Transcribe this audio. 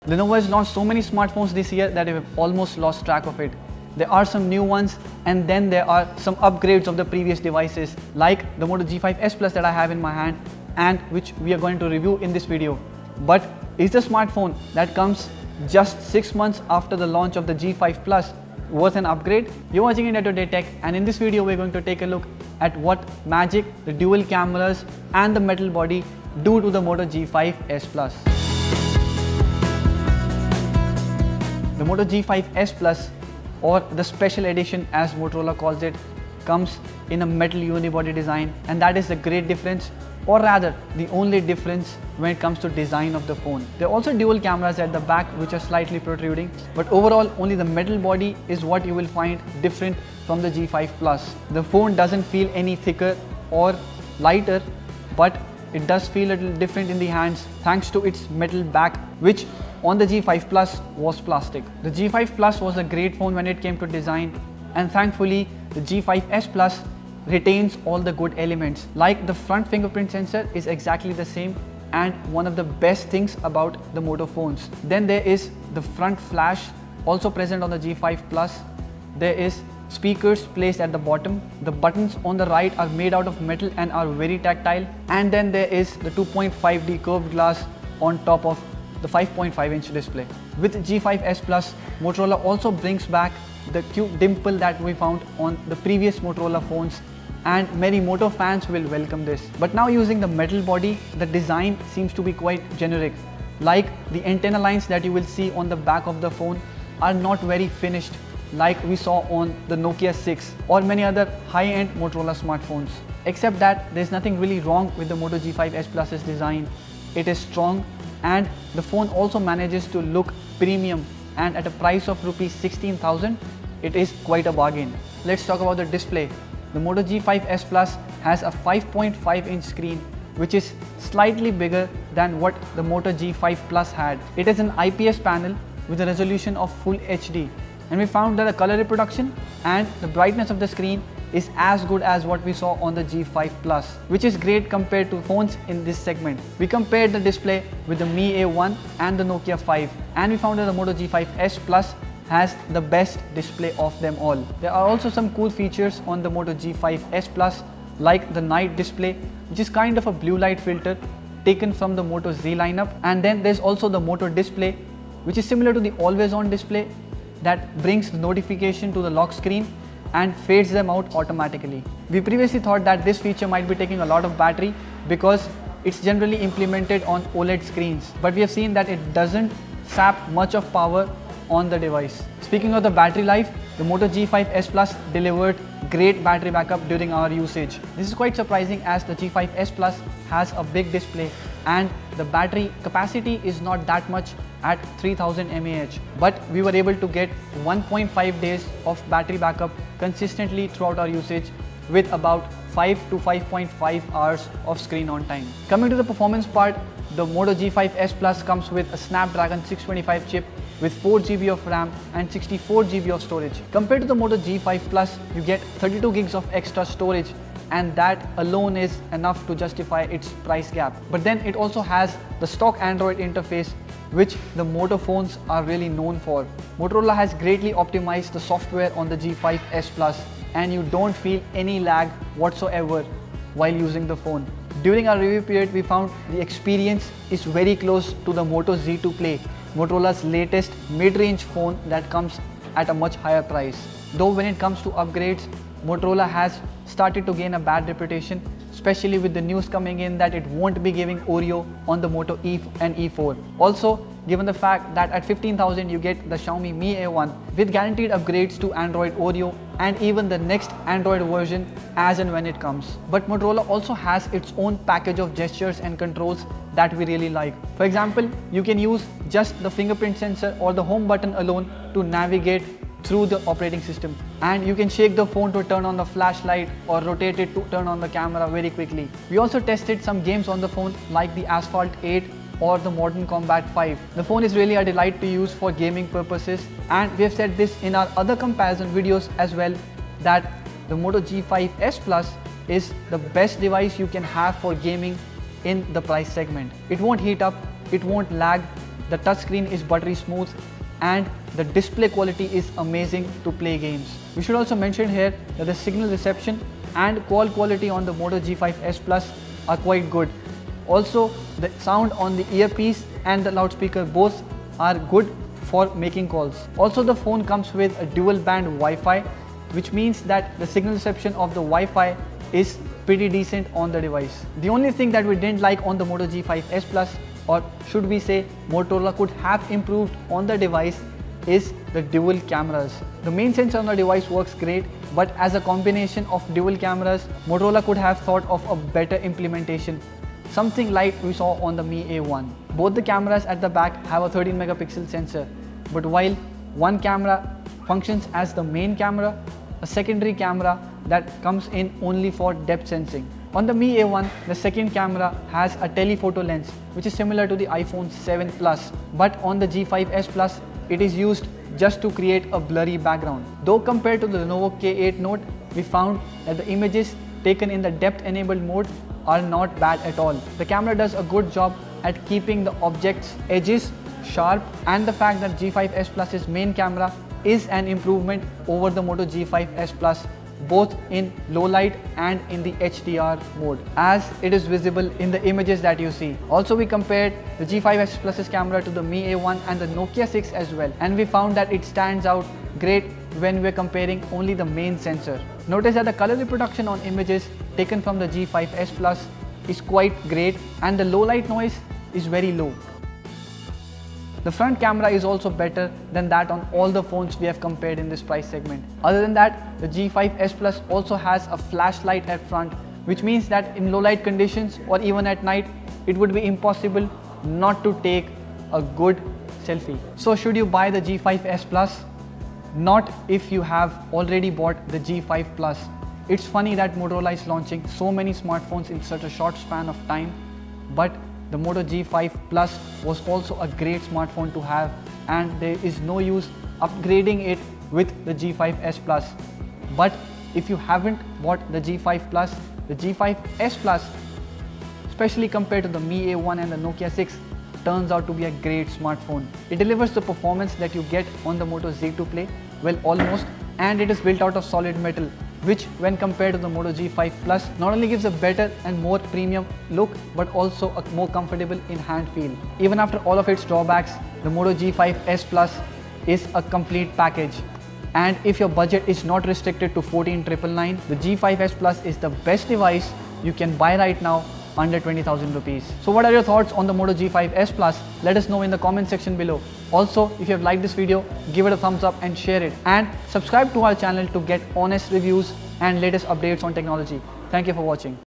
Lenovo has launched so many smartphones this year that we've almost lost track of it. There are some new ones and then there are some upgrades of the previous devices like the Moto G5S Plus that I have in my hand and which we are going to review in this video. But is the smartphone that comes just 6 months after the launch of the G5 Plus worth an upgrade? You're watching India Today Tech, and in this video we're going to take a look at what magic the dual cameras and the metal body do to the Moto G5S Plus. The Moto G5S Plus, or the special edition as Motorola calls it, comes in a metal unibody design, and that is the great difference, or rather the only difference when it comes to design of the phone. There are also dual cameras at the back which are slightly protruding, but overall only the metal body is what you will find different from the G5 Plus. The phone doesn't feel any thicker or lighter, but it does feel a little different in the hands thanks to its metal back, which on the G5 Plus was plastic. The G5 Plus was a great phone when it came to design, and thankfully the G5S Plus retains all the good elements. Like the front fingerprint sensor is exactly the same and one of the best things about the Moto phones. Then there is the front flash also present on the G5 Plus. There is speakers placed at the bottom. The buttons on the right are made out of metal and are very tactile. And then there is the 2.5D curved glass on top of the 5.5-inch display. With G5S Plus, Motorola also brings back the cute dimple that we found on the previous Motorola phones, and many Moto fans will welcome this. But now using the metal body, the design seems to be quite generic. Like the antenna lines that you will see on the back of the phone are not very finished like we saw on the Nokia 6 or many other high-end Motorola smartphones. Except that there's nothing really wrong with the Moto G5S Plus's design. It is strong and the phone also manages to look premium, and at a price of Rs 16,000, it is quite a bargain. Let's talk about the display. The Moto G5S Plus has a 5.5-inch screen which is slightly bigger than what the Moto G5 Plus had. It is an IPS panel with a resolution of Full HD, and we found that the color reproduction and the brightness of the screen is as good as what we saw on the G5 Plus, which is great compared to phones in this segment. We compared the display with the Mi A1 and the Nokia 5, and we found that the Moto G5S Plus has the best display of them all. There are also some cool features on the Moto G5S Plus, like the night display, which is kind of a blue light filter taken from the Moto Z lineup. And then there's also the Moto display, which is similar to the always on display that brings the notification to the lock screen and fades them out automatically. We previously thought that this feature might be taking a lot of battery because it's generally implemented on OLED screens, but we have seen that it doesn't sap much of power on the device. Speaking of the battery life, the Moto G5S Plus delivered great battery backup during our usage. This is quite surprising as the G5S Plus has a big display and the battery capacity is not that much at 3000 mAh, but we were able to get 1.5 days of battery backup consistently throughout our usage with about 5 to 5.5 hours of screen on time. Coming to the performance part, the Moto G5S Plus comes with a Snapdragon 625 chip with 4 GB of RAM and 64 GB of storage. Compared to the Moto G5 Plus, you get 32 gigs of extra storage, and that alone is enough to justify its price gap. But then it also has the stock Android interface, which the Moto phones are really known for. Motorola has greatly optimized the software on the G5S Plus, and you don't feel any lag whatsoever while using the phone. During our review period, we found the experience is very close to the Moto Z2 Play, Motorola's latest mid-range phone that comes at a much higher price. Though when it comes to upgrades, Motorola has started to gain a bad reputation, especially with the news coming in that it won't be giving Oreo on the Moto E and E4. Also, given the fact that at 15,000 you get the Xiaomi Mi A1 with guaranteed upgrades to Android Oreo and even the next Android version as and when it comes. But Motorola also has its own package of gestures and controls that we really like. For example, you can use just the fingerprint sensor or the home button alone to navigate through the operating system, and you can shake the phone to turn on the flashlight or rotate it to turn on the camera very quickly. We also tested some games on the phone like the Asphalt 8 or the Modern Combat 5. The phone is really a delight to use for gaming purposes, and we have said this in our other comparison videos as well, that the Moto G5S Plus is the best device you can have for gaming in the price segment. It won't heat up, it won't lag, the touchscreen is buttery smooth, and the display quality is amazing to play games. We should also mention here that the signal reception and call quality on the Moto G5S Plus are quite good. Also, the sound on the earpiece and the loudspeaker both are good for making calls. Also, the phone comes with a dual band Wi-Fi, which means that the signal reception of the Wi-Fi is pretty decent on the device. The only thing that we didn't like on the Moto G5S Plus, or should we say Motorola could have improved on the device, is the dual cameras. The main sensor on the device works great, but as a combination of dual cameras, Motorola could have thought of a better implementation, something like we saw on the Mi A1. Both the cameras at the back have a 13 megapixel sensor, but while one camera functions as the main camera, a secondary camera that comes in only for depth sensing. On the Mi A1, the second camera has a telephoto lens, which is similar to the iPhone 7 Plus, but on the G5S Plus, it is used just to create a blurry background. Though compared to the Lenovo K8 Note, we found that the images taken in the depth-enabled mode are not bad at all. The camera does a good job at keeping the object's edges sharp, and the fact that G5S Plus's main camera is an improvement over the Moto G5S Plus, both in low light and in the HDR mode, as it is visible in the images that you see. Also, we compared the G5S Plus's camera to the Mi A1 and the Nokia 6 as well, and we found that it stands out great when we're comparing only the main sensor. Notice that the color reproduction on images taken from the G5S Plus is quite great, and the low light noise is very low. The front camera is also better than that on all the phones we have compared in this price segment. Other than that, the G5S Plus also has a flashlight at front, which means that in low light conditions or even at night, it would be impossible not to take a good selfie. So should you buy the G5S Plus? Not if you have already bought the G5 Plus. It's funny that Motorola is launching so many smartphones in such a short span of time, but the Moto G5 Plus was also a great smartphone to have, and there is no use upgrading it with the G5S Plus. But if you haven't bought the G5 Plus, the G5S Plus, especially compared to the Mi A1 and the Nokia 6, turns out to be a great smartphone. It delivers the performance that you get on the Moto Z2 Play, well, almost, and it is built out of solid metal, which when compared to the Moto G5 Plus not only gives a better and more premium look, but also a more comfortable in hand feel. Even after all of its drawbacks, the Moto G5S Plus is a complete package. And if your budget is not restricted to 14,999, the G5S Plus is the best device you can buy right now under 20,000 rupees. So what are your thoughts on the Moto G5S Plus? Let us know in the comment section below. Also, if you have liked this video, give it a thumbs up and share it. And subscribe to our channel to get honest reviews and latest updates on technology. Thank you for watching.